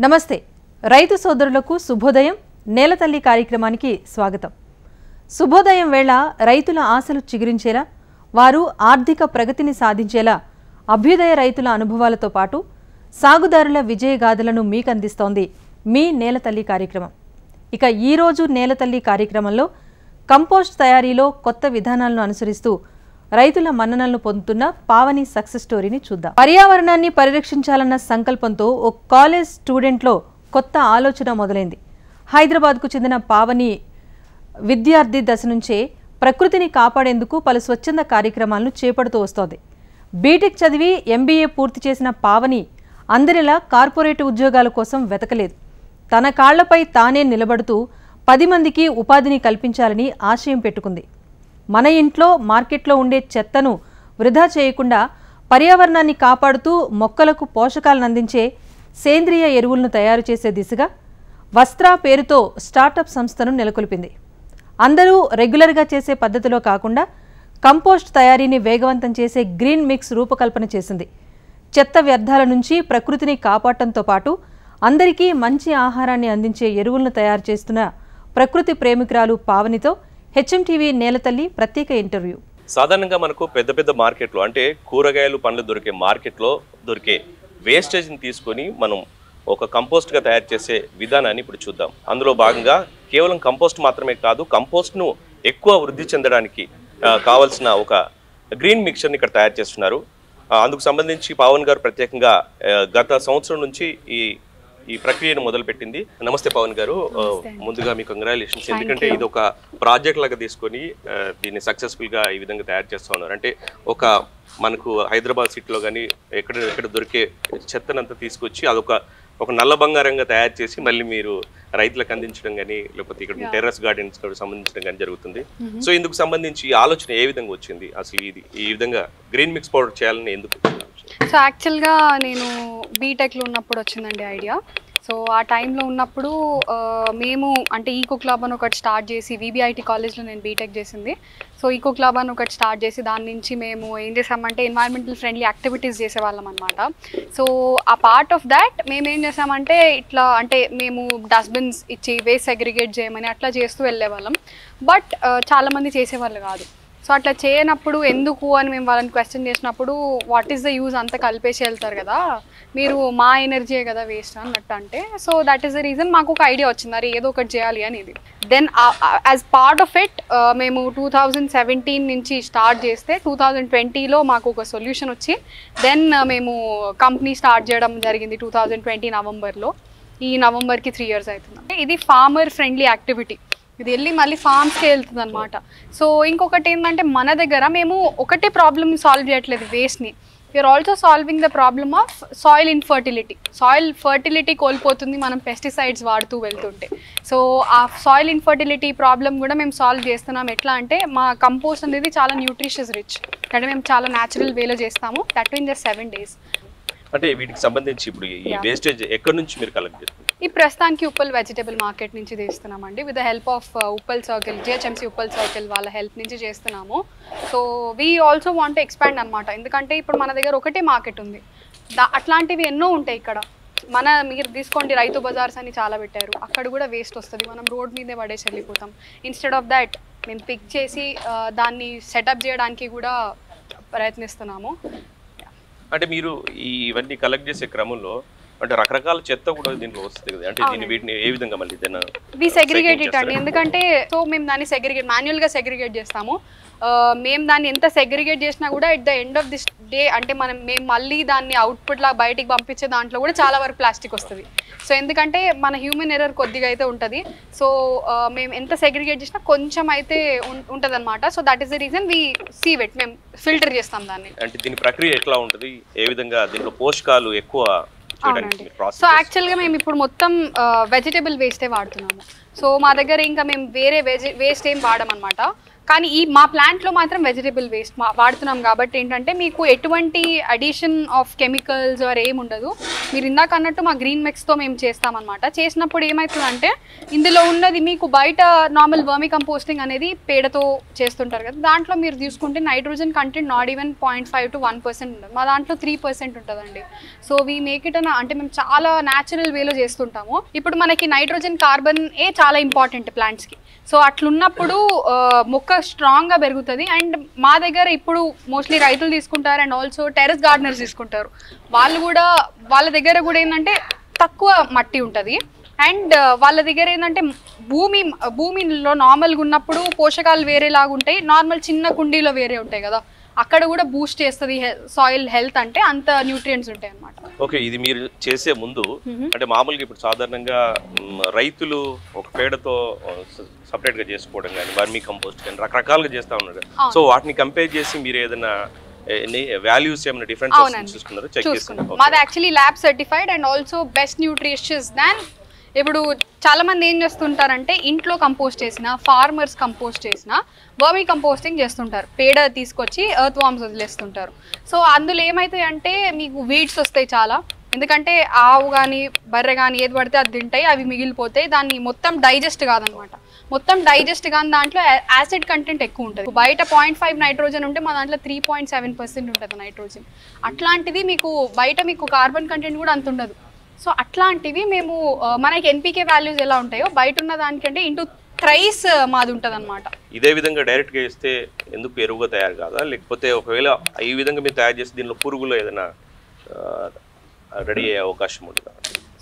నమస్తే రైతు సోదరులకు శుభోదయం నేలతల్లి కార్యక్రమానికి స్వాగతం. శుభోదయం వేళ రైతుల ఆశలు చిగురించేలా వారు ఆర్థిక ప్రగతిని సాధించేలా అభ్యుదయ రైతుల అనుభవాలతో పాటు సాగుదారుల విజయగాథలను మీకు అందిస్తోంది మీ నేలతల్లి కార్యక్రమం. ఇక ఈరోజు నేలతల్లి కార్యక్రమంలో కంపోస్ట్ తయారీలో కొత్త విధానాలను అనుసరిస్తూ రైతుల మన్ననలను పొందుతున్న పావని సక్సెస్ స్టోరీని చూద్దాం. పర్యావరణాన్ని పరిరక్షించాలన్న సంకల్పంతో ఓ కాలేజ్ స్టూడెంట్లో కొత్త ఆలోచన మొదలైంది. హైదరాబాద్కు చెందిన పావని విద్యార్థి దశ నుంచే ప్రకృతిని కాపాడేందుకు పలు స్వచ్ఛంద కార్యక్రమాలను చేపడుతూ వస్తోంది. బీటెక్ చదివి ఎంబీఏ పూర్తి చేసిన పావని అందరిలా కార్పొరేట్ ఉద్యోగాల కోసం వెతకలేదు. తన కాళ్లపై తానే నిలబడుతూ 10 మందికి ఉపాధిని కల్పించాలని ఆశయం పెట్టుకుంది. మన ఇంట్లో మార్కెట్లో ఉండే చెత్తను వృధా చేయకుండా పర్యావరణాన్ని కాపాడుతూ మొక్కలకు పోషకాలను అందించే సేంద్రియ ఎరువులను తయారు చేసే దిశగా వస్త్ర పేరుతో స్టార్టప్ సంస్థను నెలకొల్పింది. అందరూ రెగ్యులర్గా చేసే పద్ధతిలో కాకుండా కంపోస్ట్ తయారీని వేగవంతం చేసే గ్రీన్ మిక్స్ రూపకల్పన చేసింది. చెత్త వ్యర్థాల నుంచి ప్రకృతిని కాపాడటంతో పాటు అందరికీ మంచి ఆహారాన్ని అందించే ఎరువులను తయారు చేస్తున్న ప్రకృతి ప్రేమికురాలు పావనితో హెచ్ఎంటీవీ నేలతల్లి ప్రత్యేక ఇంటర్వ్యూ. సాధారణంగా మనకు పెద్ద పెద్ద మార్కెట్లో అంటే కూరగాయలు పండ్లు దొరికే మార్కెట్లో దొరికే వేస్టేజ్ని తీసుకొని మనం ఒక కంపోస్ట్గా తయారు చేసే విధానాన్ని ఇప్పుడు చూద్దాం. అందులో భాగంగా కేవలం కంపోస్ట్ మాత్రమే కాదు, కంపోస్ట్ను ఎక్కువ వృద్ధి చెందడానికి కావాల్సిన ఒక గ్రీన్ మిక్చర్ని ఇక్కడ తయారు చేస్తున్నారు. అందుకు సంబంధించి పవన్ గారు ప్రత్యేకంగా గత సంవత్సరం నుంచి ఈ ప్రక్రియను మొదలుపెట్టింది. నమస్తే పవన్ గారు, ముందుగా మీకు కంగ్రాచులేషన్స్. ఎందుకంటే ఇది ఒక ప్రాజెక్ట్ లాగా తీసుకొని దీన్ని సక్సెస్ఫుల్గా ఈ విధంగా తయారు చేస్తూ ఉన్నారు. అంటే మనకు హైదరాబాద్ సిటీలో కానీ ఎక్కడ దొరికే చెత్తనంతా తీసుకొచ్చి ఒక నల్ల బంగారంగా తయారు చేసి మళ్ళీ మీరు రైతులకు అందించడం కానీ లేకపోతే ఇక్కడ టెర్రస్ గార్డెన్స్ సంబంధించడం కానీ జరుగుతుంది. సో ఇందుకు సంబంధించి ఈ ఆలోచన ఏ విధంగా వచ్చింది, అసలు ఈ విధంగా గ్రీన్ మిక్స్ పౌడర్ చేయాలని ఎందుకు? సో యాక్చువల్గా నేను బీటెక్లో ఉన్నప్పుడు వచ్చిందండి ఐడియా. సో ఆ టైంలో ఉన్నప్పుడు మేము అంటే ఈకో క్లబ్ అని ఒకటి స్టార్ట్ చేసి, విబిఐటి కాలేజ్లో నేను బీటెక్ చేసింది. సో ఈకో క్లబ్ అని ఒకటి స్టార్ట్ చేసి దాని నుంచి మేము ఏం చేసామంటే ఎన్వైరన్మెంటల్ ఫ్రెండ్లీ యాక్టివిటీస్ చేసేవాళ్ళం అనమాట. సో ఆ పార్ట్ ఆఫ్ దాట్ మేము ఏం చేసామంటే ఇట్లా అంటే మేము డస్ట్బిన్స్ ఇచ్చి వేస్ట్ సెగ్రిగేట్ చేయమని అట్లా చేస్తూ వెళ్ళేవాళ్ళం. బట్ చాలామంది చేసేవాళ్ళు కాదు. సో అట్లా చేయనప్పుడు ఎందుకు అని మేము వాళ్ళని క్వశ్చన్ చేసినప్పుడు వాట్ ఈస్ ద యూజ్, అంతా కలిపేసి వెళ్తారు కదా, మీరు మా ఎనర్జీయే కదా వేస్ట్ అన్నట్టు అంటే. So that is the reason మాకు ఒక ఐడియా వచ్చింది, అరే ఏదో ఒకటి చేయాలి అనేది. Then as part of it మేము 2017 నుంచి స్టార్ట్ చేస్తే 2020లో మాకు ఒక సొల్యూషన్ వచ్చి దెన్ మేము కంపెనీ స్టార్ట్ చేయడం జరిగింది 2020 నవంబర్లో. ఈ నవంబర్కి 3 years అవుతుంది. ఇది ఫార్మర్ ఫ్రెండ్లీ యాక్టివిటీ, ఇది వెళ్ళి మళ్ళీ ఫార్మ్స్కి వెళ్తుంది అనమాట. సో ఇంకొకటి ఏంటంటే మన దగ్గర మేము ఒకటే ప్రాబ్లమ్ సాల్వ్ చేయట్లేదు వేస్ట్ని, we're also solving the problem of soil infertility. Soil fertility కోల్పోతుంది మనం పెస్టిసైడ్స్ వాడుతూ వెళ్తుంటే. సో ఆ సాయిల్ ఇన్ఫర్టిలిటీ ప్రాబ్లం కూడా మేము సాల్వ్ చేస్తున్నాం. ఎట్లా అంటే మా కంపోస్ట్ అనేది చాలా న్యూట్రిషియస్ రిచ్, అంటే మేము చాలా న్యాచురల్ వేలో చేస్తాము, దట్ ఇన్ జస్ట్ 7 days. అంటే వీటికి సంబంధించి ఇప్పుడు ఈ వేస్టేజ్ ఎక్కడి నుంచి మీరు కలెక్ట్ చేస్తున్నారు? ఈ ప్రస్తుతానికి ఉప్పల్ వెజిటబుల్ మార్కెట్ నుంచి తీస్తున్నామండి, with the help of Uppal circle, GHMC Uppal circle వాళ్ళ హెల్ప్ నుంచి చేస్తున్నాము. So we also want expand అనమాట, ఎందుకంటే ఇప్పుడు మన దగ్గర ఒకటే మార్కెట్ ఉంది, అట్లాంటివి ఎన్నో ఉంటాయి ఇక్కడ. మీరు తీసుకోండి రైతు బజార్స్ అని చాలా పెట్టారు, అక్కడ కూడా వేస్ట్ వస్తుంది, మనం రోడ్ మీదే పడేసి వెళ్ళిపోతాం. ఇన్స్టెడ్ ఆఫ్ దాట్ మేము పిక్ చేసి దాన్ని సెటప్ చేయడానికి కూడా ప్రయత్నిస్తున్నాము. అంటే మీరు ఇవన్నీ కలెక్ట్ చేసే క్రమంలో అంటే రకరకాల చెత్త కూడా దీంట్లో వస్తుంది కదా, అంటే వీటిని ఏ విధంగా మళ్ళీ సెగ్రిగేట్ ఇట్ అండి, ఎందుకంటే సో మేము దాన్ని మాన్యువల్గా సెగ్రిగేట్ చేస్తాము. మేము దాన్ని ఎంత సెగ్రిగేట్ చేసినా కూడా at the end of this day అంటే మేము మళ్ళీ దాన్ని అవుట్పుట్ లాగా బయటికి పంపించే దాంట్లో కూడా చాలా వరకు ప్లాస్టిక్ వస్తుంది. సో ఎందుకంటే మన హ్యూమన్ ఎర్రర్ కొద్దిగా అయితే ఉంటుంది. సో మేము ఎంత సెగ్రిగేట్ చేసినా కొంచెం అయితే ఉంటుంది అనమాట. So that is the reason we sieve it, మేము ఫిల్టర్ చేస్తాం దాన్ని. అంటే దీని ప్రక్రియ ఎట్లా ఉంటుంది, ఏ విధంగా దీంట్లో పోషకాలు ఎక్కువ? సో యాక్చువల్గా మేము ఇప్పుడు మొత్తం వెజిటేబుల్ వేస్టే వాడుతున్నాము. సో మా దగ్గర ఇంకా మేము వేరే వేస్ట్ ఏం వాడమన్నమాట. కానీ ఈ మా ప్లాంట్లో మాత్రం వెజిటబుల్ వేస్ట్ వాడుతున్నాం కాబట్టి ఏంటంటే మీకు ఎటువంటి అడిషన్ ఆఫ్ కెమికల్స్ ఆర్ ఏమి ఉండదు. మీరు ఇందాక అన్నట్టు మా గ్రీన్ మిక్స్తో మేము చేస్తామన్నమాట. చేసినప్పుడు ఏమవుతుందంటే ఇందులో ఉన్నది మీకు బయట నార్మల్ వర్మి కంపోస్టింగ్ అనేది పేడతో చేస్తుంటారు కదా, దాంట్లో మీరు తీసుకుంటే nitrogen content not even 0.5 to 1% ఉంటుంది. మా దాంట్లో 3% ఉంటుందండి. సో వీ మేక్ ఇట్ అంటే మేము చాలా న్యాచురల్ వేలో చేస్తుంటాము. ఇప్పుడు మనకి నైట్రోజన్ కార్బన్ చాలా ఇంపార్టెంట్ ప్లాంట్స్కి. సో అట్లున్నప్పుడు మొక్క స్ట్రాంగ్గా పెరుగుతుంది. అండ్ మా దగ్గర ఇప్పుడు మోస్ట్లీ రైతులు తీసుకుంటారు అండ్ ఆల్సో టెర్రస్ గార్డెనర్స్ తీసుకుంటారు. వాళ్ళ దగ్గర కూడా ఏంటంటే తక్కువ మట్టి ఉంటుంది అండ్ వాళ్ళ దగ్గర ఏంటంటే భూమిలో నార్మల్గా ఉన్నప్పుడు పోషకాలు వేరేలాగా ఉంటాయి, నార్మల్ చిన్న కుండీలో వేరే ఉంటాయి కదా, అక్కడ కూడా బూస్ట్ చేస్తుంది సాయిల్ హెల్త్, అంటే అంత న్యూట్రియంట్స్ ఉంటాయి అన్నమాట. ఓకే, ఇది మీరు చేసే ముందు అంటే మామూలుగా ఇప్పుడు సాధారణంగా రైతులు ఒక పేడతో సపరేట్ గా చేసుకోవడం కానీ వర్మీ కంపోస్ట్ కానీ రకరకాలుగా చేస్తా ఉన్నారు. సో వాటిని కంపేర్ చేసి మీరు ఏదైనా వాల్యూస్ ఏమైనా డిఫరెన్స్ చూసుకున్నారో చెక్ చేసుకున్నారు? మాది actually lab certified and also best nutritious than. ఇప్పుడు చాలా మంది ఏం చేస్తుంటారంటే ఇంట్లో కంపోస్ట్ చేసిన, ఫార్మర్స్ కంపోస్ట్ చేసిన వర్మీ కంపోస్టింగ్ చేస్తుంటారు, పేడ తీసుకొచ్చి ఎర్త్ వామ్స్ వదిలేస్తుంటారు. సో అందులో ఏమవుతాయి అంటే మీకు వీడ్స్ వస్తాయి చాలా, ఎందుకంటే ఆవు కానీ బర్రె కానీ ఏది పడితే అది తింటాయి, అవి మిగిలిపోతాయి, దాన్ని మొత్తం డైజెస్ట్ కాదనమాట. మొత్తం డైజెస్ట్ కానీ దాంట్లో యాసిడ్ కంటెంట్ ఎక్కువ ఉంటుంది. బయట 0.5 నైట్రోజన్ ఉంటే మా దాంట్లో 3.7% ఉంటుంది నైట్రోజన్. అట్లాంటిది బయట మీకు కార్బన్ కంటెంట్ కూడా అంత ఉండదు. సో అట్లాంటివి మేము మనకి ఎన్పీకే వాల్యూస్ ఎలా ఉంటాయో బయట ఉన్న దానికంటే ఇంటూ థ్రైస్ మాది ఉంటుంది అనమాట. ఇదే విధంగా డైరెక్ట్గా ఇస్తే ఎందుకు ఎరువుగా తయారు కాదా, లేకపోతే ఒకవేళ ఈ విధంగా మీరు తయారు చేసి దీనిలో పురుగులు ఏదైనా రెడీ అయ్యే అవకాశం ఉంటుందా?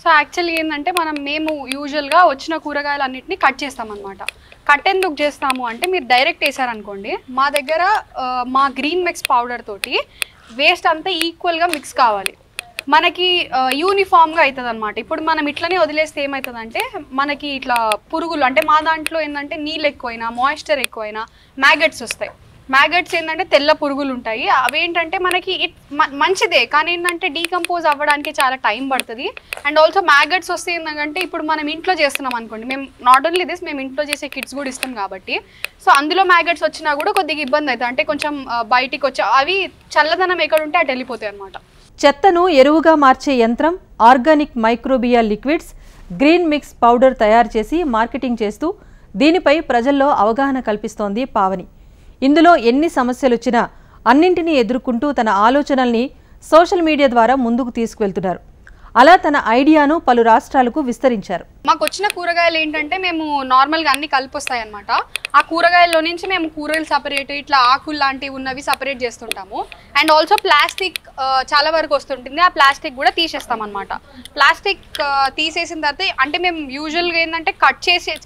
సో యాక్చువల్లీ ఏంటంటే మేము యూజువల్గా వచ్చిన కూరగాయలన్నింటినీ కట్ చేస్తామన్నమాట. కట్ ఎందుకు చేస్తాము అంటే మీరు డైరెక్ట్ వేసారనుకోండి, మా దగ్గర మా గ్రీన్ మిక్స్ పౌడర్ తోటి వేస్ట్ అంతా ఈక్వల్గా మిక్స్ కావాలి, మనకి యూనిఫామ్గా అవుతుంది అనమాట. ఇప్పుడు మనం ఇట్లనే వదిలేస్తే ఏమవుతుందంటే మనకి ఇట్లా పురుగులు, అంటే మా దాంట్లో ఏంటంటే నీళ్ళు ఎక్కువైనా మాయిశ్చర్ ఎక్కువైనా మ్యాగట్స్ వస్తాయి. మ్యాగట్స్ ఏంటంటే తెల్ల పురుగులు ఉంటాయి, అవేంటంటే మనకి మంచిదే కానీ ఏంటంటే డీకంపోజ్ అవ్వడానికి చాలా టైం పడుతుంది. అండ్ ఆల్సో మ్యాగట్స్ వస్తే ఏంటంటే ఇప్పుడు మనం ఇంట్లో చేస్తున్నాం అనుకోండి, మేము నాట్ ఓన్లీ దిస్ మేము ఇంట్లో చేసే కిట్స్ కూడా ఇస్తాం కాబట్టి, సో అందులో మ్యాగట్స్ వచ్చినా కూడా కొద్దిగా ఇబ్బంది అవుతుంది, అంటే కొంచెం బయటికి వచ్చి అవి చల్లదనం ఎక్కడ ఉంటే అటు వెళ్ళిపోతాయి అనమాట. చెత్తను ఎరువుగా మార్చే యంత్రం, organic microbial liquids, green mix powder తయారు చేసి మార్కెటింగ్ చేస్తూ దీనిపై ప్రజల్లో అవగాహన కల్పిస్తోంది పావని. ఇందులో ఎన్ని సమస్యలు వచ్చినా అన్నింటినీ ఎదుర్కొంటూ తన ఆలోచనల్ని సోషల్ మీడియా ద్వారా ముందుకు తీసుకువెళ్తున్నారు. అలా తన ఐడియాను పలు రాష్ట్రాలకు విస్తరించారు. మాకు వచ్చిన కూరగాయలు ఏంటంటే మేము నార్మల్గా అన్ని కలిపొస్తాయి అనమాట. ఆ కూరగాయల్లో నుంచి మేము కూరలు సపరేట్, ఇట్లా ఆకులు లాంటివి ఉన్నవి సపరేట్ చేస్తుంటాము. అండ్ ఆల్సో ప్లాస్టిక్ చాలా వరకు వస్తుంటుంది, ఆ ప్లాస్టిక్ కూడా తీసేస్తాం అనమాట. ప్లాస్టిక్ తీసేసిన తర్వాత అంటే మేము యూజువల్గా ఏంటంటే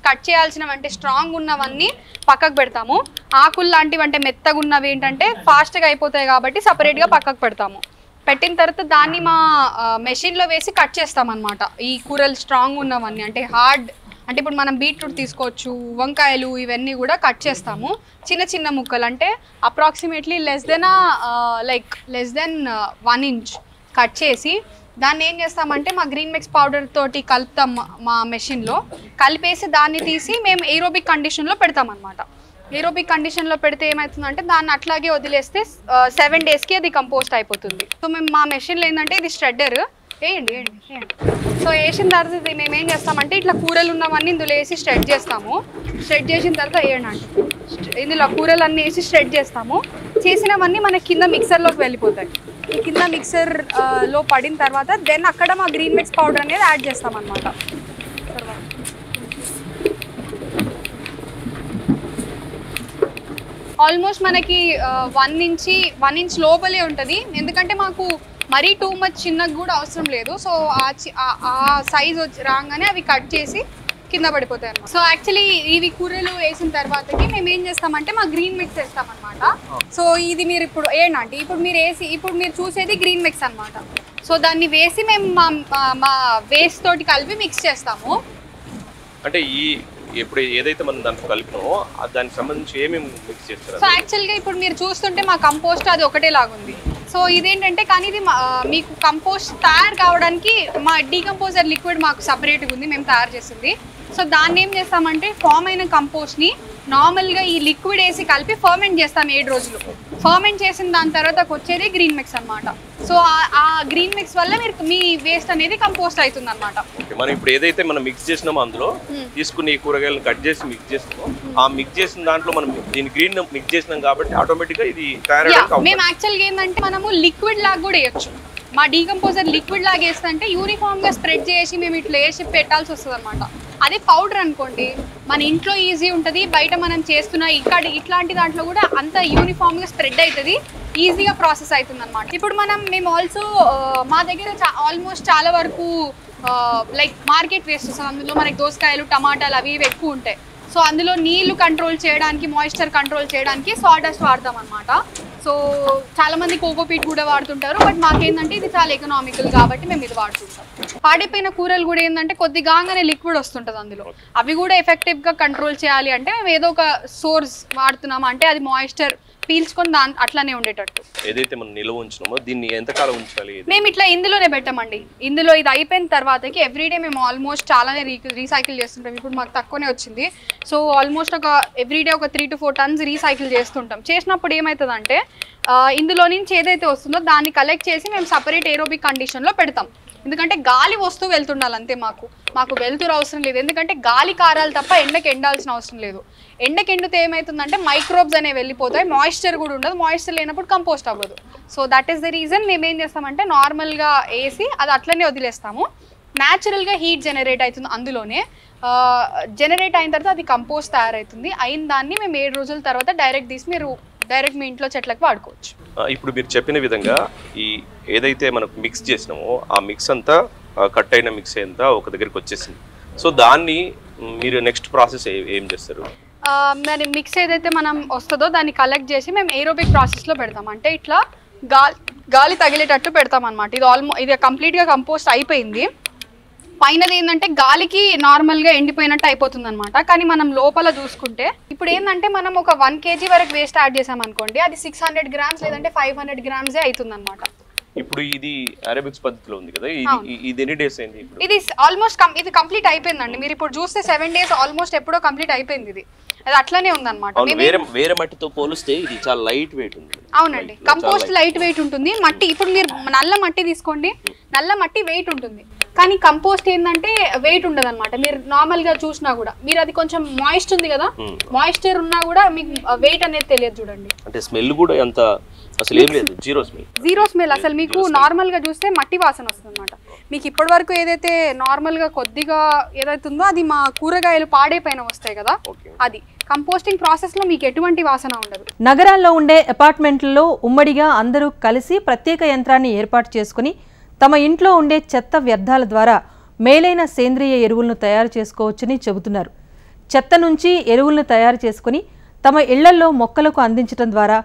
కట్ చేయాల్సినవి అంటే స్ట్రాంగ్ ఉన్నవన్నీ పక్కకు పెడతాము, ఆకులు లాంటివి అంటే మెత్తగా ఉన్నవి ఏంటంటే ఫాస్ట్గా అయిపోతాయి కాబట్టి సపరేట్గా పక్కకు పెడతాము. పెట్టిన తర్వాత దాన్ని మా మెషిన్లో వేసి కట్ చేస్తామన్నమాట. ఈ కూరలు స్ట్రాంగ్ ఉన్నవన్నీ అంటే హార్డ్, అంటే ఇప్పుడు మనం బీట్రూట్ తీసుకోవచ్చు, వంకాయలు, ఇవన్నీ కూడా కట్ చేస్తాము చిన్న చిన్న ముక్కలు, అంటే approximately less than 1 inch cut చేసి దాన్ని ఏం చేస్తామంటే మా గ్రీన్ మిక్స్ పౌడర్ తోటి కలుపుతాం మా మెషిన్లో. కలిపేసి దాన్ని తీసి మేము ఏరోబిక్ కండిషన్లో పెడతామన్నమాట. ఏరోబిక్ కండిషన్లో పెడితే ఏమవుతుందంటే దాన్ని అట్లాగే వదిలేస్తే 7 daysకి అది కంపోస్ట్ అయిపోతుంది. సో మేము మా మెషిన్లో ఏంటంటే ఇది స్ట్రెడ్డర్ వేయండి. సో వేసిన తర్వాత మేము ఏం చేస్తామంటే ఇట్లా కూరలు ఉన్నవన్నీ ఇందులో వేసి స్ట్రెడ్ చేస్తాము. స్ట్రెడ్ చేసిన తర్వాత వేయండి అంటే ఇందులో కూరలు అన్నీ వేసి స్ట్రెడ్ చేస్తాము. చేసినవన్నీ మన కింద మిక్సర్లోకి వెళ్ళిపోతాయి. ఈ కింద మిక్సర్లో పడిన తర్వాత దెన్ అక్కడ మా గ్రీన్ మిక్స్ పౌడర్ అనేది యాడ్ చేస్తాం అనమాట. ఆల్మోస్ట్ మనకి 1 inch లోపలే ఉంటుంది, ఎందుకంటే మాకు మరీ టూ మచ్ చిన్నగా కూడా అవసరం లేదు. సో ఆ సైజ్ రాగానే అవి కట్ చేసి కింద పడిపోతాయి అన్నమాట. సో యాక్చువల్లీ ఇవి కూరలు వేసిన తర్వాతకి మేము ఏం చేస్తామంటే మా గ్రీన్ మిక్స్ వేస్తామన్నమాట. సో ఇది మీరు ఇప్పుడు ఏంటంటే ఇప్పుడు మీరు చూసేది గ్రీన్ మిక్స్ అనమాట. సో దాన్ని వేసి మేము మా వేస్ట్ తోటి కలిపి మిక్స్ చేస్తాము. అంటే ఎప్పుడు ఏదైతే మనం దాంట్లో కలిపినామో దానికి సంబంధించి ఏమేమి మిక్స్ చేస్తారు? సో యాక్చువల్గా ఇప్పుడు మీరు చూస్తుంటే మా కంపోస్ట్ అది ఒకటే లాగుంది. సో ఇదేంటంటే కానీ ఇది మీకు కంపోస్ట్ తయారు కావడానికి మా డీకంపోజర్ లిక్విడ్ మాకు సపరేట్గా ఉంది, మేము తయారు చేసింది. సో దాన్ని ఏం చేస్తామంటే ఫామ్ అయిన కంపోస్ట్ని నార్మల్గా ఈ లిక్విడ్ వేసి కలిపి ఫర్మెంట్ చేస్తాం 7 రోజులు. ఫర్మెంట్ చేసిన దాని తర్వాత వచ్చేది గ్రీన్ మిక్స్ అనమాట. సో ఆ గ్రీన్ మిక్స్ వల్ల మీ వేస్ట్ అనేది కంపోస్ట్ అవుతుంది అనమాట. మనం ఇప్పుడు ఏదైతే మనం మిక్స్ చేసినామో అందులో తీసుకుని కూరగాయలను కట్ చేసి మిక్స్ చేస్తామో ఆ మిక్స్ చేసిన దాంట్లో మనం దీని గ్రీన్ మిక్స్ చేసినాం కాబట్టి ఆటోమేటిక్ గా ఇది తయారయ్యే. మేము యాక్చువల్గా ఏంటంటే మనము లిక్విడ్ లాగా కూడా వేయచ్చు. మా డీకంపోజర్ లిక్విడ్ లాగా వేస్తుంటే యూనిఫామ్ గా స్ప్రెడ్ చేసి మేము ఇట్లా వేసి పెట్టాల్సి వస్తుంది అనమాట. అదే పౌడర్ అనుకోండి మన ఇంట్లో ఈజీ ఉంటుంది, బయట మనం చేస్తున్న ఇక్కడ ఇట్లాంటి దాంట్లో కూడా అంత యూనిఫామ్ గా స్ప్రెడ్ అవుతుంది, ఈజీగా ప్రాసెస్ అవుతుంది అనమాట. ఇప్పుడు మేము ఆల్సో మా దగ్గర ఆల్మోస్ట్ చాలా వరకు లైక్ మార్కెట్ వేస్ట్ వస్తుంది. అందులో మనకి దోసకాయలు టమాటాలు అవి ఎక్కువ ఉంటాయి. సో అందులో నీళ్లు కంట్రోల్ చేయడానికి, మాయిశ్చర్ కంట్రోల్ చేయడానికి సాడస్ట్ వాడతాం అనమాట. సో చాలా మంది కోకోపీట్ కూడా వాడుతుంటారు, బట్ మాకేంటంటే ఇది చాలా ఎకనామికల్ కాబట్టి మేము ఇది వాడుతుంటాం. పాడైపోయిన కూరలు కూడా ఏంటంటే కొద్దిగానే లిక్విడ్ వస్తుంటుంది అందులో, అవి కూడా ఎఫెక్టివ్గా కంట్రోల్ చేయాలి అంటే మేము ఏదో ఒక సోర్స్ వాడుతున్నాం అంటే అది మాయిశ్చర్ పీల్చుకొని అట్లానే ఉండేటట్టు. ఏదైతే మనం నిల్వ ఉంచినామో దీన్ని ఎంతకాలం ఉంచాలి? మేము ఇట్లా ఇందులోనే పెట్టామండి. ఇందులో ఇది అయిపోయిన తర్వాతకి ఎవ్రీడే మేము ఆల్మోస్ట్ చాలానే రీసైకిల్ చేస్తుంటాం. ఇప్పుడు మాకు తక్కువనే వచ్చింది. సో ఆల్మోస్ట్ ఎవ్రీడే ఒక 3 to 4 tons రీసైకిల్ చేస్తుంటాం. చేసినప్పుడు ఏమవుతుందంటే ఇందులో నుంచి ఏదైతే వస్తుందో దాన్ని కలెక్ట్ చేసి మేము సపరేట్ ఏరోబిక్ కండిషన్లో పెడతాం. ఎందుకంటే గాలి వస్తూ వెళ్తుండాలి అంతే, మాకు వెళ్తురు అవసరం లేదు. ఎందుకంటే గాలి కారాలు తప్ప ఎండకి ఎండాల్సిన అవసరం లేదు. ఎండకి ఎండితే ఏమవుతుందంటే మైక్రోబ్స్ అనేవి వెళ్ళిపోతాయి, మాయిశ్చర్ కూడా ఉండదు, మాయిశ్చర్ లేనప్పుడు కంపోస్ట్ అవ్వదు. So that is the reason మేము ఏం చేస్తామంటే నార్మల్గా వేసి అది అట్లనే వదిలేస్తాము. న్యాచురల్గా హీట్ జనరేట్ అవుతుంది అందులోనే. జనరేట్ అయిన తర్వాత అది కంపోస్ట్ తయారవుతుంది. అయిన దాన్ని మేము 7 రోజుల తర్వాత డైరెక్ట్ తీసి మీరు డైరెక్ట్ మీ ఇంట్లో చెట్లకు వాడుకోవచ్చు. ఇప్పుడు మీరు చెప్పిన విధంగా ఈ ఏదైతే మనకు మిక్స్ చేసినామో ఆ మిక్స్ అంతా కట్ అయిన మిక్స్ అంతా ఒక దగ్గరికి వచ్చేసింది. సో దాన్ని మీరు నెక్స్ట్ ప్రాసెస్ ఏం చేస్తారు? మరి మిక్స్ ఏదైతే మనం వస్తుందో దాన్ని కలెక్ట్ చేసి మేము ఏరోబిక్ ప్రాసెస్లో పెడతాం. అంటే ఇట్లా గాలి తగిలేటట్టు పెడతాం అనమాట. ఇది కంప్లీట్గా కంపోస్ట్ అయిపోయింది. పైనది ఏంటంటే గాలికి నార్మల్గా ఎండిపోయినట్టు అయిపోతుంది అనమాట. కానీ మనం లోపల చూసుకుంటే ఇప్పుడు ఏంటంటే మనం ఒక 1 kg వరకు వేస్ట్ యాడ్ చేసాం అనుకోండి, అది 600 grams లేదంటే 500 grams అవుతుంది అనమాట. ఇప్పుడు ఇది అరేబిక్స్ పద్ధతిలో ఉంది కదా, ఇది ఎన్ని డేస్ అయింది? ఇది ఆల్మోస్ట్ ఇది కంప్లీట్ అయిపోయిందండి. మీరు ఇప్పుడు చూస్తే 7 days ఆల్మోస్ట్ ఎప్పుడో కంప్లీట్ అయిపోయింది. ఇది అది అట్లనే ఉందన్నమాట. వేరే మట్టితో పోలిస్తే ఇది చాలా లైట్ వెయిట్ ఉంది. అవునండి, కంపోస్ట్ లైట్ వెయిట్ ఉంటుంది. మట్టి ఇప్పుడు మీరు నల్ల మట్టి తీసుకోండి, నల్ల మట్టి వెయిట్ ఉంటుంది. కానీ కంపోస్ట్ ఏంటంటే వెయిట్ ఉండదు అనమాట. మీరు నార్మల్ గా చూసినా కూడా మీరు అది కొంచెం మాయిస్ట్ ఉంది కదా, మాయిశ్చర్ ఉన్నా కూడా మీకు వెయిట్ అనేది తెలియదు. చూడండి అంటే స్మెల్ కూడా ఎంత అసలు ఏం లేదు, జీరో స్మెల్. అసలు మీకు నార్మల్ గా చూస్తే మట్టి వాసన వస్తుంది అనమాట. మీకు ఇప్పటి వరకు ఏదైతే నార్మల్ గా కొద్దిగా ఏదైతే ఉందో అది మా కూరగాయలు పాడైపోయిన వస్తాయి కదా, అది కంపోస్టింగ్ ప్రాసెస్ లో మీకు ఎటువంటి వాసన ఉండదు. నగరాల్లో ఉండే అపార్ట్మెంట్లలో ఉమ్మడిగా అందరూ కలిసి ప్రత్యేక యంత్రాన్ని ఏర్పాటు చేసుకుని తమ ఇంట్లో ఉండే చెత్త వ్యర్థాల ద్వారా మేలైన సేంద్రియ ఎరువులను తయారు చేసుకోవచ్చని చెబుతున్నారు. చెత్త నుంచి ఎరువులను తయారు చేసుకుని తమ ఇళ్లల్లో మొక్కలకు అందించడం ద్వారా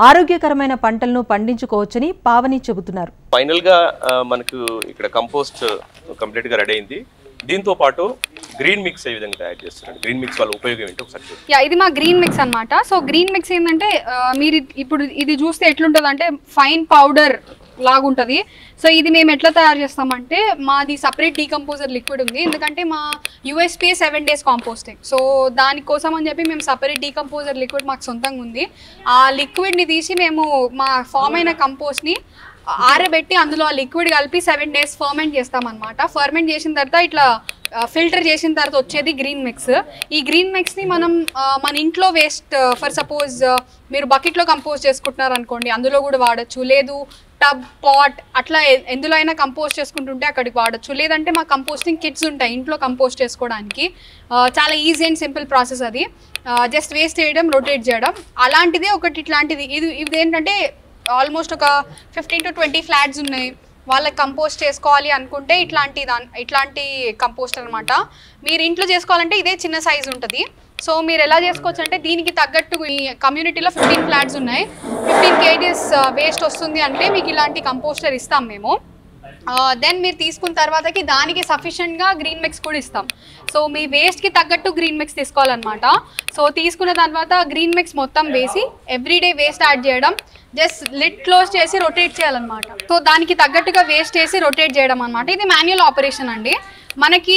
ఆరోగ్యకరమైన పంటలను పండించుకోవచ్చని పావని చెబుతున్నారు. ఫైనల్ గా మనకు ఇక్కడ కంపోస్ట్ కంప్లీట్ గా రెడీ అయింది. దీంతో పాటు గ్రీన్ మిక్స్ ఏ విధంగా తయారు చేస్తున్నారు? గ్రీన్ మిక్స్ వల్ల ఉపయోగం ఏంటో ఒకసారి. ఇది మా గ్రీన్ మిక్స్ అన్నమాట. సో గ్రీన్ మిక్స్ ఏంటంటే మీరు ఇప్పుడు ఇది చూస్తే ఎట్లుంటుంది అంటే ఫైన్ పౌడర్ లాగుంటుంది. సో ఇది మేము ఎట్లా తయారు చేస్తామంటే మాది సపరేట్ డీకంపోజర్ లిక్విడ్ ఉంది. ఎందుకంటే మా యూఎస్పీ 7 days కాంపోస్టింగ్. సో దానికోసం అని చెప్పి మేము సపరేట్ డీకంపోజర్ లిక్విడ్ మాకు సొంతంగా ఉంది. ఆ లిక్విడ్ని తీసి మేము మా ఫామ్ అయిన కంపోస్ట్ని ఆరబెట్టి అందులో ఆ లిక్విడ్ కలిపి 7 days ఫర్మెంట్ చేస్తామన్నమాట. ఫర్మెంట్ చేసిన తర్వాత ఇట్లా ఫిల్టర్ చేసిన తర్వాత వచ్చేది గ్రీన్ మిక్స్. ఈ గ్రీన్ మిక్స్ని మనం మన ఇంట్లో వేస్ట్ ఫర్ సపోజ్ మీరు బకెట్లో కంపోస్ట్ చేసుకుంటున్నారు అనుకోండి, అందులో కూడా వాడచ్చు. లేదు టబ్, పాట్ అట్లా ఎందులో అయినా కంపోస్ట్ చేసుకుంటుంటే అక్కడికి వాడచ్చు. లేదంటే మా కంపోస్టింగ్ కిట్స్ ఉంటాయి ఇంట్లో కంపోస్ట్ చేసుకోవడానికి. చాలా ఈజీ అండ్ సింపుల్ ప్రాసెస్ అది. జస్ట్ వేస్ట్ చేయడం, రొటేట్ చేయడం. అలాంటిదే ఒకటి ఇట్లాంటిది. ఇది ఏంటంటే ఆల్మోస్ట్ ఒక 15 to 20 ఫ్లాట్స్ ఉన్నాయి. వాళ్ళకి కంపోస్ట్ చేసుకోవాలి అనుకుంటే ఇట్లాంటి కంపోస్ట్ అనమాట. మీరు ఇంట్లో చేసుకోవాలంటే ఇదే చిన్న సైజు ఉంటుంది. సో మీరు ఎలా చేసుకోవచ్చు అంటే దీనికి తగ్గట్టు ఈ కమ్యూనిటీలో 15 ఫ్లాట్స్ ఉన్నాయి. 15 kgs వేస్ట్ వస్తుంది అంటే మీకు ఇలాంటి కంపోస్టర్ ఇస్తాం మేము. దెన్ మీరు తీసుకున్న తర్వాతకి దానికి సఫిషియెంట్గా గ్రీన్ మిక్స్ కూడా ఇస్తాం. సో మీ వేస్ట్కి తగ్గట్టు గ్రీన్ మిక్స్ తీసుకోవాలన్నమాట. సో తీసుకున్న తర్వాత గ్రీన్ మిక్స్ మొత్తం వేసి ఎవ్రీడే వేస్ట్ యాడ్ చేయడం, జస్ట్ లిడ్ క్లోజ్ చేసి రొటేట్ చేయాలన్నమాట. సో దానికి తగ్గట్టుగా వేస్ట్ చేసి రొటేట్ చేయడం అనమాట. ఇది మాన్యువల్ ఆపరేషన్ అండి. మనకి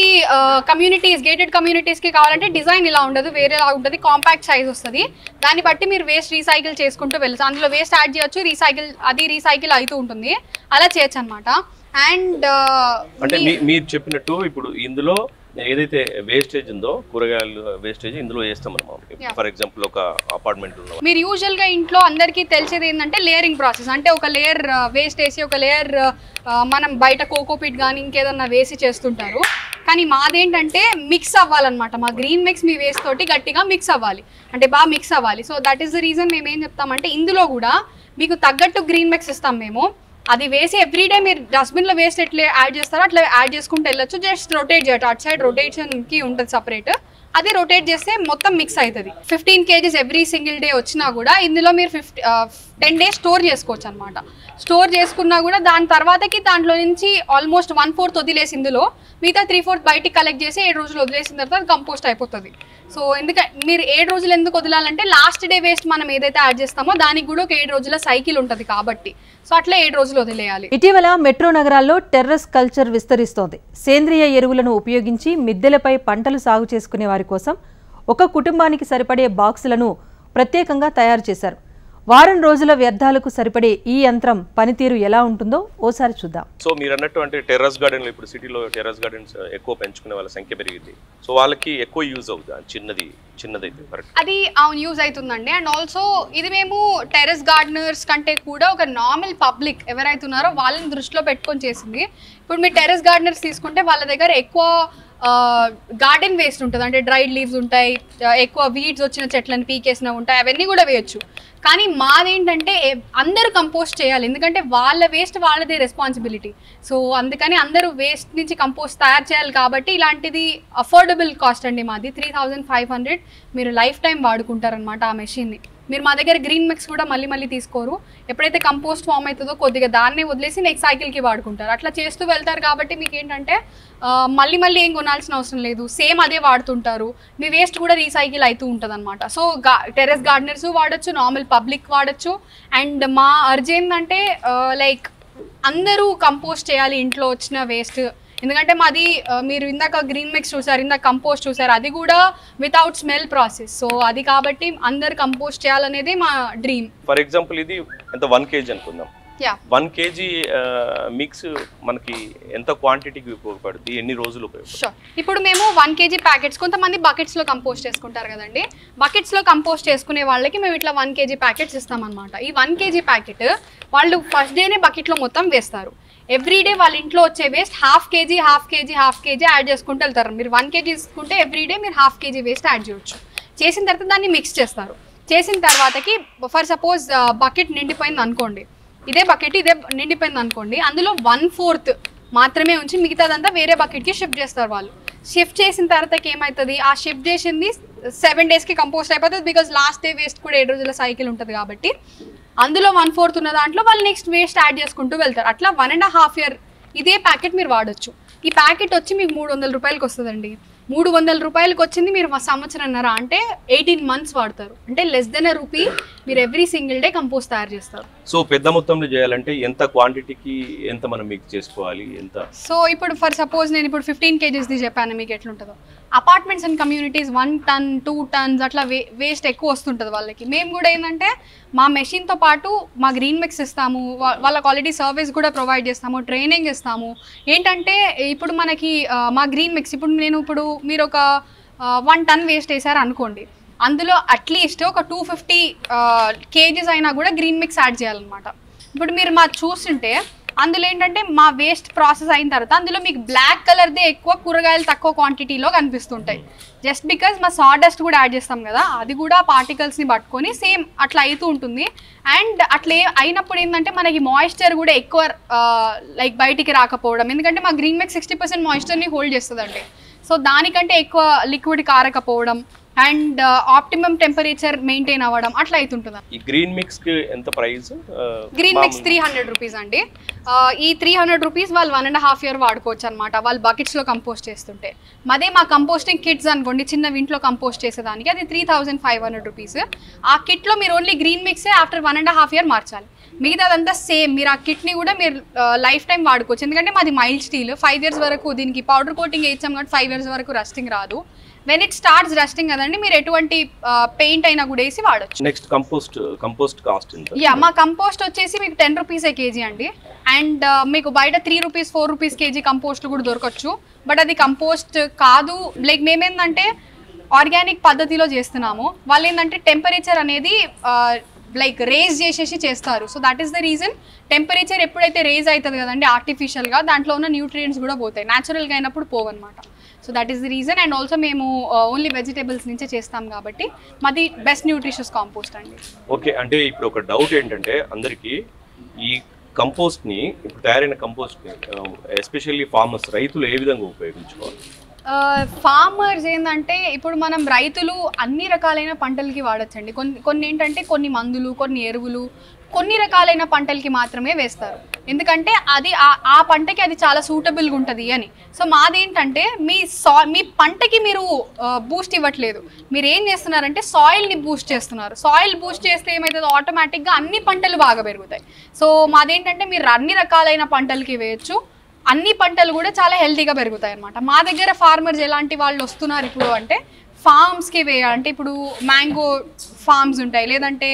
కమ్యూనిటీస్ గేటెడ్ కమ్యూనిటీస్కి కావాలంటే డిజైన్ ఇలా ఉండదు, వేరేలా ఉంటుంది, కాంపాక్ట్ సైజ్ వస్తుంది. దాన్ని బట్టి మీరు వేస్ట్ రీసైకిల్ చేసుకుంటూ వెళ్ళచ్చు. అందులో వేస్ట్ యాడ్ చేయొచ్చు, రీసైకిల్ అవుతూ ఉంటుంది, అలా చేయొచ్చు అనమాట. అండ్ అంటే మీరు చెప్పినట్టు ఇప్పుడు ఇందులో ఏదైతే వేస్టేజ్ ఉందో కూరగాయలు వేస్టేజ్ ఇందులో వేస్తాం మనం. ఫర్ ఎగ్జాంపుల్ ఒక అపార్ట్మెంట్ ఉన్న మీరు యూజువల్గా ఇంట్లో అందరికీ తెలిసేది ఏంటంటే లేయరింగ్ ప్రాసెస్. అంటే ఒక లేయర్ వేస్ట్ వేసి ఒక లేయర్ మనం బయట కోకోపీట్ కానీ ఇంకేదన్నా వేసి చేస్తుంటారు. కానీ మాదేంటంటే మిక్స్ అవ్వాలన్నమాట. మా గ్రీన్ మిక్స్ మీ వేస్ట్ తోటి గట్టిగా మిక్స్ అవ్వాలి, అంటే బాగా మిక్స్ అవ్వాలి. So that is the reason మేము ఏం చెప్తామంటే ఇందులో కూడా మీకు తగ్గట్టు గ్రీన్ మిక్స్ ఇస్తాం మేము. అది వేసి ఎవ్రీడే మీరు డస్ట్బిన్లో వేస్ట్ ఎట్లా యాడ్ చేస్తారో అట్లా యాడ్ చేసుకుంటూ వెళ్ళొచ్చు. జస్ట్ రొటేట్ చేయటం, అటు సైడ్ రొటేషన్కి ఉంటుంది సపరేట్, అది రొటేట్ చేస్తే మొత్తం మిక్స్ అవుతుంది. 15 kgs ఎవ్రీ సింగిల్ డే వచ్చినా కూడా ఇందులో మీరు 10 days స్టోర్ చేసుకోవచ్చు అనమాట. స్టోర్ చేసుకున్నా కూడా దాని తర్వాతకి దాంట్లో నుంచి ఆల్మోస్ట్ 1/4 వదిలేసి ఇందులో మిగతా 3/4 బయటికి కలెక్ట్ చేసి 7 రోజులు వదిలేసిన తర్వాత అది కంపోస్ట్ అయిపోతుంది. సో ఎందుకంటే మీరు 7 రోజులు ఎందుకు వదలాలంటే లాస్ట్ డే వేస్ట్ మనం ఏదైతే యాడ్ చేస్తామో దానికి కూడా ఒక 7 రోజుల సైకిల్ ఉంటుంది కాబట్టి, సో అట్లా 7 రోజులు వదిలేయాలి. ఇటీవల మెట్రో నగరాల్లో టెర్రస్ కల్చర్ విస్తరిస్తోంది. సేంద్రియ ఎరువులను ఉపయోగించి మిద్దెలపై పంటలు సాగు చేసుకునే వారి కోసం ఒక కుటుంబానికి సరిపడే బాక్సులను ప్రత్యేకంగా తయారు చేశారు. వారం రోజుల వ్యర్థాలకు సరిపడే ఈ యంత్రం పనితీరు ఎలా ఉంటుందో ఓసారి చూద్దాం. సో మీరు అన్నట్టు అంటే టెర్రస్ గార్డెన్లో ఇప్పుడు సిటీలో టెర్రస్ గార్డెన్స్ ఎక్కువ పెంచుకునే వాళ్ళ సంఖ్య పెరిగింది. సో వాళ్ళకి ఎక్కువ యూజ్ అవుతుంది చిన్నదైతే కరెక్ట్, అది అవును యూజ్ అవుతుందండి. అండ్ ఆల్సో ఇది మేము టెర్రస్ గార్డెనర్స్ కంటే కూడా ఒక నార్మల్ పబ్లిక్ ఎవరైతే ఉన్నారో వాళ్ళని దృష్టిలో పెట్టుకొని చేసింది. ఇప్పుడు మీరు టెర్రస్ గార్డెనర్స్ తీసుకుంటే వాళ్ళ దగ్గర ఎక్కువ గార్డెన్ వేస్ట్ ఉంటుంది, అంటే డ్రైడ్ లీవ్స్ ఉంటాయి, ఎక్కువ వీడ్స్ వచ్చిన చెట్లను పీకేసినవి ఉంటాయి, అవన్నీ కూడా వేయచ్చు. కానీ మాదేంటంటే అందరూ కంపోస్ట్ చేయాలి, ఎందుకంటే వాళ్ళ వేస్ట్ వాళ్ళదే రెస్పాన్సిబిలిటీ. సో అందుకని అందరూ వేస్ట్ నుంచి కంపోస్ట్ తయారు చేయాలి కాబట్టి ఇలాంటిది అఫోర్డబుల్ కాస్ట్ అండి మాది. 3500 మీరు లైఫ్ టైం వాడుకుంటారనమాట ఆ మెషిన్ని. మీరు మా దగ్గర గ్రీన్ మిక్స్ కూడా మళ్ళీ తీసుకోరు. ఎప్పుడైతే కంపోస్ట్ ఫామ్ అవుతుందో కొద్దిగా దాన్నే వదిలేసి నెక్స్ట్ సైకిల్కి వాడుకుంటారు. అట్లా చేస్తూ వెళ్తారు కాబట్టి మీకు ఏంటంటే మళ్ళీ ఏం కొనాల్సిన అవసరం లేదు, సేమ్ అదే వాడుతుంటారు. మీ వేస్ట్ కూడా రీసైకిల్ అవుతూ ఉంటుంది అనమాట. సో టెర్రస్ గార్డెనర్స్ వాడచ్చు, నార్మల్ పబ్లిక్ వాడచ్చు. అండ్ మా అర్జ్ ఏంటంటే లైక్ అందరూ కంపోస్ట్ చేయాలి ఇంట్లో వచ్చిన వేస్ట్. ఎందుకంటే మాది మీరు ఇందాక గ్రీన్ మిక్స్ చూసారు, ఇందాక కంపోస్ట్ చూసారు, అది కూడా వితౌట్ స్మెల్ ప్రాసెస్. సో అది కాబట్టి అందరు కంపోస్ట్ చేయాలనేది మా డ్రీమ్. ఫర్ ఎగ్జాంపుల్ ఇది ఎంత 1 kg అనుకుందాం. 1 kg మిక్స్ మనకి ఎంత క్వాంటిటీకి ఉపయోగపడుతుంది, ఎన్ని రోజులు ఉపయోగపడుతుంది? ఇప్పుడు మేము 1 kg ప్యాకెట్స్, కొంతమంది బకెట్స్లో కంపోస్ట్ చేసుకుంటారు కదండి, బకెట్స్లో కంపోస్ట్ చేసుకునే వాళ్ళకి మేము ఇట్లా 1 kg ప్యాకెట్స్ ఇస్తామన్నమాట. ఈ 1 kg ప్యాకెట్ వాళ్ళు ఫస్ట్ డేనే బకెట్లో మొత్తం వేస్తారు. ఎవ్రీడే వాళ్ళ ఇంట్లో వచ్చే వేస్ట్ హాఫ్ కేజీ యాడ్ చేసుకుంటూ వెళ్తారు. మీరు 1 kg తీసుకుంటే ఎవ్రీడే మీరు హాఫ్ కేజీ వేస్ట్ యాడ్ చేయొచ్చు. చేసిన తర్వాత దాన్ని మిక్స్ చేస్తారు. చేసిన తర్వాతకి ఫర్ సపోజ్ బకెట్ నిండిపోయింది అనుకోండి, ఇదే నిండిపోయింది అనుకోండి, అందులో 1/4 మాత్రమే ఉంచి మిగతాదంతా వేరే బకెట్కి షిఫ్ట్ చేస్తారు వాళ్ళు. షిఫ్ట్ చేసిన తర్వాతకి ఏమవుతుంది, ఆ షిఫ్ట్ చేసింది 7 daysకి కంపోస్ట్ అయిపోతుంది. బికాజ్ లాస్ట్ డే వేస్ట్ కూడా 7 రోజుల సైకిల్ ఉంటుంది కాబట్టి అందులో 1/4 ఉన్న దాంట్లో వాళ్ళు నెక్స్ట్ వేస్ట్ యాడ్ చేసుకుంటూ వెళ్తారు. అట్లా 1.5 year ఇదే ప్యాకెట్ మీరు వాడచ్చు. ఈ ప్యాకెట్ వచ్చి మీకు 300 రూపాయలకి వస్తుందండి. 300 రూపాయలకి వచ్చింది మీరు సంవత్సరంన్నర, అంటే 18 months వాడతారు. అంటే less than ₹1 మీరు ఎవ్రీ సింగిల్ డే కంపోస్ట్ తయారు చేస్తారు. సో పెద్ద మొత్తంలో చేయాలంటే ఎంత క్వాంటిటీకి ఎంత మనం మిక్స్ చేసుకోవాలి, ఎంత? సో ఇప్పుడు ఫర్ సపోజ్ నేను ఇప్పుడు 15 kgs చెప్పాను, మీకు ఎట్లుంటుందో. Apartments and communities 1 ton 2 tons అట్లా వేస్ట్ ఎక్కువ వస్తుంటుంది వాళ్ళకి. మేము కూడా ఏంటంటే మా మెషిన్తో పాటు మా గ్రీన్ మిక్స్ ఇస్తాము, వాళ్ళ క్వాలిటీ సర్వీస్ కూడా ప్రొవైడ్ చేస్తాము, ట్రైనింగ్ ఇస్తాము. ఏంటంటే ఇప్పుడు మనకి మా గ్రీన్ మిక్స్ ఇప్పుడు మీరు ఒక 1 ton వేస్ట్ వేసారు అనుకోండి, అందులో అట్లీస్ట్ ఒక 250 kgs అయినా కూడా గ్రీన్ మిక్స్ యాడ్ చేయాలన్నమాట. ఇప్పుడు మీరు మా చూస్తుంటే అందులో ఏంటంటే మా వేస్ట్ ప్రాసెస్ అయిన తర్వాత అందులో మీకు బ్లాక్ కలర్దే ఎక్కువ, కూరగాయలు తక్కువ క్వాంటిటీలో కనిపిస్తుంటాయి. జస్ట్ బికాజ్ మా సాడస్ట్ కూడా యాడ్ చేస్తాం కదా, అది కూడా పార్టికల్స్ని పట్టుకొని సేమ్ అట్లా అవుతూ ఉంటుంది. అండ్ అట్లా అయినప్పుడు ఏంటంటే మనకి మాయిశ్చర్ కూడా ఎక్కువ లైక్ బయటికి రాకపోవడం, ఎందుకంటే మా గ్రీన్ మిక్స్ 60% మాయిశ్చర్ని హోల్డ్ చేస్తుందండి. సో దానికంటే ఎక్కువ లిక్విడ్ కారకపోవడం, అండ్ ఆప్టిమమ్ టెంపరేచర్ మెయింటైన్ అవ్వడం అట్లా అవుతుంటుంది. ఈ గ్రీన్ మిక్స్ కి ఎంత ప్రైస్? గ్రీన్ మిక్స్ 300 రూపీస్ అండి. ఈ 300 రూపీస్ వాళ్ళు 1.5 year వాడుకోవచ్చు అనమాట, వాళ్ళు బకెట్స్లో కంపోస్ట్ చేస్తుంటే. అదే మా కంపోస్టింగ్ కిట్స్ అనుకోండి, చిన్న ఇంట్లో కంపోస్ట్ చేసేదానికి అది 3500 రూపీస్. ఆ కిట్లో మీరు ఓన్లీ గ్రీన్ మిక్సే ఆఫ్టర్ 1.5 year మార్చాలి. మిగతాదంతా సేమ్. మీరు ఆ కిట్ని కూడా మీరు లైఫ్ టైం వాడుకోవచ్చు, ఎందుకంటే మాది మైల్డ్ స్టీల్. 5 years వరకు దీనికి పౌడర్ కోటింగ్ వేయించాం కాబట్టి 5 years వరకు రస్టింగ్ రాదు. వెన్ ఇట్ స్టార్ట్స్ రస్టింగ్ కదండి, మీరు ఎటువంటి పెయింట్ అయినా కూడా వేసి వాడచ్చు. నెక్స్ట్ కంపోస్ట్ కాస్ట్ ఎంత? యా, మా కంపోస్ట్ వచ్చేసి మీకు 10 రూపీస్ కేజీ అండి. అండ్ మీకు బయట 3 రూపీస్ 4 రూపీస్ కేజీ కంపోస్ట్లు కూడా దొరకచ్చు. బట్ అది కంపోస్ట్ కాదు. లైక్ మేమేందంటే ఆర్గానిక్ పద్ధతిలో చేస్తున్నాము. వాళ్ళు ఏంటంటే టెంపరేచర్ అనేది లైక్ రేజ్ చేసేసి చేస్తారు. So that is the reason. Temperature ఎప్పుడైతే రేజ్ అవుతుంది కదండి ఆర్టిఫిషియల్గా, దాంట్లో ఉన్న న్యూట్రియంట్స్ కూడా పోతాయి, న్యాచురల్గా అయినప్పుడు పోవన్నమాట. So that is the reason. And also మేము ఓన్లీ వెజిటేబుల్స్ నుంచే చేస్తాం కాబట్టి మాది బెస్ట్ న్యూట్రిషియస్ కాంపోస్ట్ అండి. ఓకే, అంటే ఇప్పుడు ఒక డౌట్ ఏంటంటే అందరికీ, ఈ కంపోస్ట్ని ఇప్పుడు తయారైన కంపోస్ట్ని ఎస్పెషల్లీ ఫార్మర్స్, రైతులు ఏ విధంగా ఉపయోగించుకోవాలి? ఫార్మర్స్ ఏంటంటే ఇప్పుడు మనం రైతులు అన్ని రకాలైన పంటలకి వాడచ్చండి. కొన్ని ఏంటంటే కొన్ని మందులు, కొన్ని ఎరువులు, కొన్ని రకాలైన పంటలకి మాత్రమే వేస్తారు, ఎందుకంటే అది ఆ పంటకి అది చాలా సూటబుల్గా ఉంటుంది అని. సో మాదేంటంటే మీ పంటకి మీరు బూస్ట్ ఇవ్వట్లేదు, మీరు ఏం చేస్తున్నారంటే సాయిల్ని బూస్ట్ చేస్తున్నారు. సాయిల్ బూస్ట్ చేస్తే ఏమవుతుందో ఆటోమేటిక్గా అన్ని పంటలు బాగా పెరుగుతాయి. సో మాదేంటంటే మీరు అన్ని రకాలైన పంటలకి వేయచ్చు, అన్ని పంటలు కూడా చాలా హెల్తీగా పెరుగుతాయి అన్నమాట. మా దగ్గర ఫార్మర్స్ ఎలాంటి వాళ్ళు వస్తున్నారు ఇప్పుడు అంటే ఫార్మ్స్కి వేయాలంటే, ఇప్పుడు మ్యాంగో ఫార్మ్స్ ఉంటాయి, లేదంటే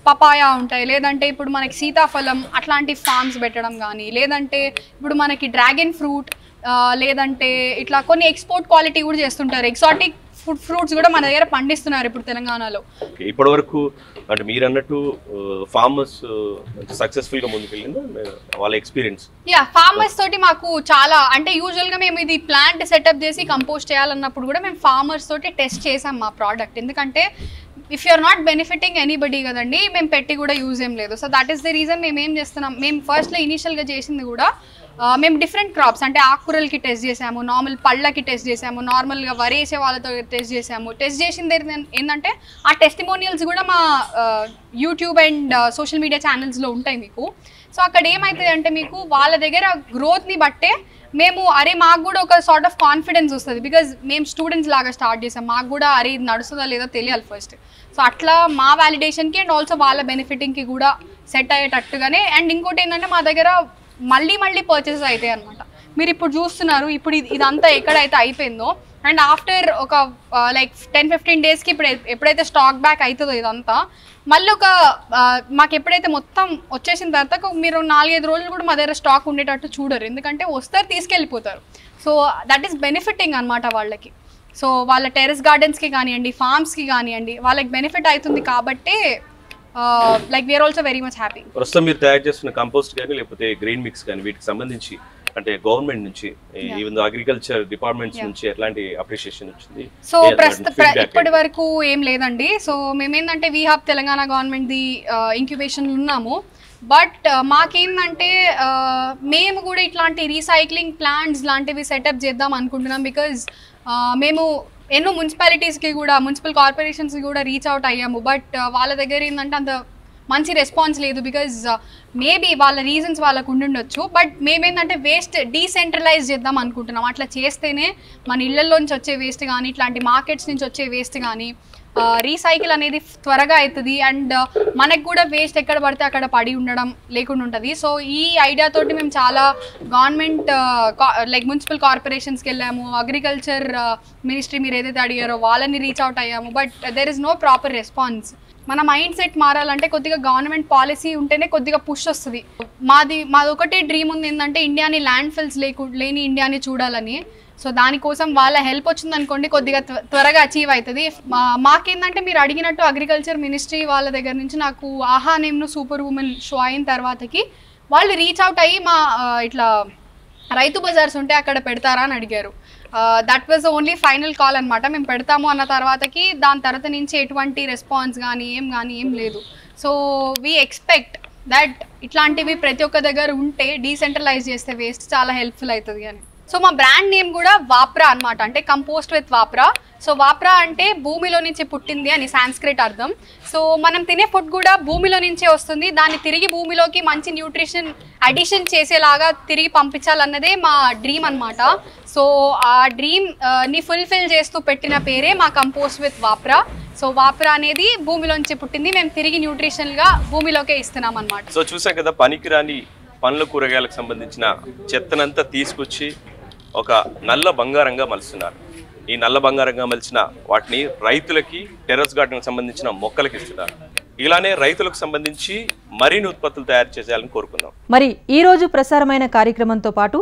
పపాయా ఉంటాయి, లేదంటే ఇప్పుడు మనకి సీతాఫలం అట్లాంటి ఫార్మ్స్ పెట్టడం కానీ, లేదంటే ఇప్పుడు మనకి డ్రాగన్ ఫ్రూట్, లేదంటే ఇట్లా కొన్ని ఎక్స్పోర్ట్ క్వాలిటీ కూడా చేస్తుంటారు. ఎగ్జాటిక్ ఫ్రూట్స్ కూడా మన దగ్గర పండిస్తున్నారు ఇప్పుడు తెలంగాణలో. ఇప్పటి వరకు అంటే మీరు అన్నట్టు ఫార్మర్స్ సక్సెస్ఫుల్గా ముందుకెళ్ళిందా వాళ్ళ ఎక్స్పీరియన్స్? యా, ఫార్మర్స్ తోటి మాకు చాలా, అంటే యూజువల్గా మేము ఇది ప్లాంట్ సెటప్ చేసి కంపోస్ట్ చేయాలన్నప్పుడు కూడా మేము ఫార్మర్స్ తోటి టెస్ట్ చేసాం మా ప్రోడక్ట్. ఎందుకంటే if you are not benefiting anybody కదండి, మేము పెట్టి కూడా యూజ్ ఏం లేదు. So that is the reason మేము ఏం చేస్తున్నాం, మేము ఫస్ట్లో ఇనీషియల్గా చేసింది కూడా మేము డిఫరెంట్ క్రాప్స్ అంటే ఆకుకూరలకి టెస్ట్ చేసాము, నార్మల్ పళ్ళకి టెస్ట్ చేసాము, నార్మల్గా వరి వేసే వాళ్ళతో టెస్ట్ చేసాము. టెస్ట్ చేసిన ఏంటంటే ఆ టెస్టిమోనియల్స్ కూడా మా యూట్యూబ్ అండ్ సోషల్ మీడియా ఛానల్స్లో ఉంటాయి మీకు. సో అక్కడ ఏమవుతుంది అంటే మీకు వాళ్ళ దగ్గర గ్రోత్ని బట్టే మేము మాకు కూడా ఒక సార్ట్ ఆఫ్ కాన్ఫిడెన్స్ వస్తుంది, బికాజ్ మేము స్టూడెంట్స్ లాగా స్టార్ట్ చేసాం, మాకు కూడా ఇది నడుస్తుందా లేదా తెలియాలి ఫస్ట్. సో అట్లా మా వ్యాలిడేషన్కి అండ్ ఆల్సో వాళ్ళ బెనిఫిటింగ్కి కూడా సెట్ అయ్యేటట్టుగానే. అండ్ ఇంకోటి ఏంటంటే మా దగ్గర మళ్ళీ పర్చేస్ అవుతాయి అనమాట. మీరు ఇప్పుడు చూస్తున్నారు, ఇప్పుడు ఇదంతా ఎక్కడైతే అయిపోయిందో అండ్ ఆఫ్టర్ ఒక లైక్ 10-15 డేస్కి ఎప్పుడైతే స్టాక్ బ్యాక్ అవుతుందో ఇదంతా మళ్ళీ మాకు ఎప్పుడైతే మొత్తం వచ్చేసిన తర్వాత మీరు 4-5 రోజులు కూడా మా దగ్గర స్టాక్ ఉండేటట్టు చూడరు, ఎందుకంటే వస్తారు తీసుకెళ్ళిపోతారు. సో దట్ ఈస్ బెనిఫిటింగ్ అనమాట వాళ్ళకి. సో వాళ్ళ టెరెస్ గార్డెన్స్కి కానివ్వండి, ఫార్మ్స్కి కానివ్వండి, వాళ్ళకి బెనిఫిట్ అవుతుంది కాబట్టి like we are also very much happy. ప్రస్తుతం మీరు తయారు చేస్తున్న కంపోస్ట్ కానీ లేకపోతే గ్రీన్ మిక్స్ కానీ వీటికి సంబంధించి అంటే గవర్నమెంట్ నుంచి, ఈవెన్ అగ్రికల్చర్ డిపార్ట్మెంట్స్ నుంచి ఎట్లాంటి అప్రిషియేషన్ వచ్చింది? సో ఇప్పటి వరకు ఏం లేదండి. సో మేమేంటంటే we have Telangana government the incubation ఉన్నాము. బట్ మాకేంటంటే మేము కూడా ఇట్లాంటి రీసైక్లింగ్ ప్లాంట్స్ లాంటివి సెటప్ చేద్దాం అనుకుంటున్నాం. బికాజ్ మేము ఎన్నో మున్సిపాలిటీస్కి కూడా, మున్సిపల్ కార్పొరేషన్స్కి కూడా రీచ్ అవుట్ అయ్యాము. బట్ వాళ్ళ దగ్గర ఏంటంటే అంత మంచి రెస్పాన్స్ లేదు, బికాజ్ మేబీ వాళ్ళ రీజన్స్ వాళ్ళకు ఉండుండొచ్చు. బట్ మేమేంటంటే వేస్ట్ డీసెంట్రలైజ్ చేద్దాం అనుకుంటున్నాం. అట్లా చేస్తేనే మన ఇళ్లలోంచి వచ్చే వేస్ట్ కానీ, ఇట్లాంటి మార్కెట్స్ నుంచి వచ్చే వేస్ట్ కానీ రీసైకిల్ అనేది త్వరగా అవుతుంది. అండ్ మనకు కూడా వేస్ట్ ఎక్కడ పడితే అక్కడ పడి ఉండడం లేకుండా ఉంటుంది. సో ఈ ఐడియా తోటి మేము చాలా గవర్నమెంట్ లైక్ మున్సిపల్ కార్పొరేషన్స్కి వెళ్ళాము, అగ్రికల్చర్ మినిస్ట్రీ మీరు ఏదైతే అడిగారో వాళ్ళని రీచ్ అవుట్ అయ్యాము. But there is no proper response. మన మైండ్ సెట్ మారాలంటే కొద్దిగా గవర్నమెంట్ పాలసీ ఉంటేనే కొద్దిగా పుష్ వస్తుంది. మాది ఒకటే డ్రీమ్ ఉంది, ఏంటంటే ఇండియాని ల్యాండ్ ఫిల్స్ లేని ఇండియాని చూడాలని. సో దానికోసం వాళ్ళ హెల్ప్ వచ్చిందనుకోండి కొద్దిగా త్వరగా అచీవ్ అవుతుంది. మాకేంటంటే మీరు అడిగినట్టు అగ్రికల్చర్ మినిస్ట్రీ వాళ్ళ దగ్గర నుంచి నాకు ఆహా నేమ్ను సూపర్ ఉమెన్ షో అయిన తర్వాతకి వాళ్ళు రీచ్ అవుట్ అయ్యి మా ఇట్లా రైతు బజార్స్ ఉంటే అక్కడ పెడతారా అని అడిగారు. That was only final call అనమాట. మేము పెడతాము అన్న తర్వాతకి దాని తర్వాత నుంచి ఎటువంటి రెస్పాన్స్ కానీ ఏం లేదు. సో వీ ఎక్స్పెక్ట్ దట్ ఇట్లాంటివి ప్రతి ఒక్క దగ్గర ఉంటే డీసెంట్రలైజ్ చేస్తే వేస్ట్ చాలా హెల్ప్ఫుల్ అవుతుంది అని. సో మా బ్రాండ్ నేమ్ కూడా వాప్రా అన్నమాట, అంటే కంపోస్ట్ విత్ వాప్రా. సో వాప్రా అంటే భూమిలో నుంచి పుట్టింది అని సాంస్క్రిట్ అర్థం. సో మనం తినే ఫుడ్ కూడా భూమిలో నుంచే వస్తుంది, దాన్ని తిరిగి భూమిలోకి మంచి న్యూట్రిషన్ అడిషన్ చేసేలాగా తిరిగి పంపించాలన్నదే మా డ్రీమ్ అన్నమాట. సో ఆ డ్రీమ్ ని ఫుల్ఫిల్ చేస్తూ పెట్టిన పేరే మా కంపోస్ట్ విత్ వాప్రా. సో వాప్రా అనేది భూమిలోంచి పుట్టింది, మేము తిరిగి న్యూట్రిషన్గా భూమిలోకే ఇస్తున్నాం అన్నమాట. సో చూసాం కదా, పనికిరాని పండ్ల కూరగాయలకు సంబంధించిన చెత్తనంతా తీసుకొచ్చి ఒక నల్ల బంగారంగా మలుస్తున్నారు. ఈ నల్ల బంగారంగా మలిచిన వాటిని రైతులకి టెర్రస్ గార్డెన్కి సంబంధించిన మొక్కలకి ఇస్తున్నారు. ఇలానే రైతులకు సంబంధించి మరిన్ని ఉత్పత్తులు తయారు చేసేయాలని కోరుకుందాం. మరి ఈ రోజు ప్రసారమైన కార్యక్రమంతో పాటు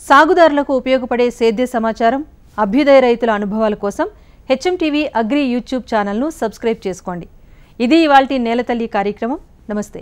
సాగుదారులకు ఉపయోగపడే సేద్య సమాచారం, అభ్యుదయ రైతుల అనుభవాల కోసం హెచ్ఎంటీవీ అగ్రి యూట్యూబ్ ఛానల్ను సబ్స్క్రైబ్ చేసుకోండి. ఇది ఇవాల్టి నేలతల్లి కార్యక్రమం. నమస్తే.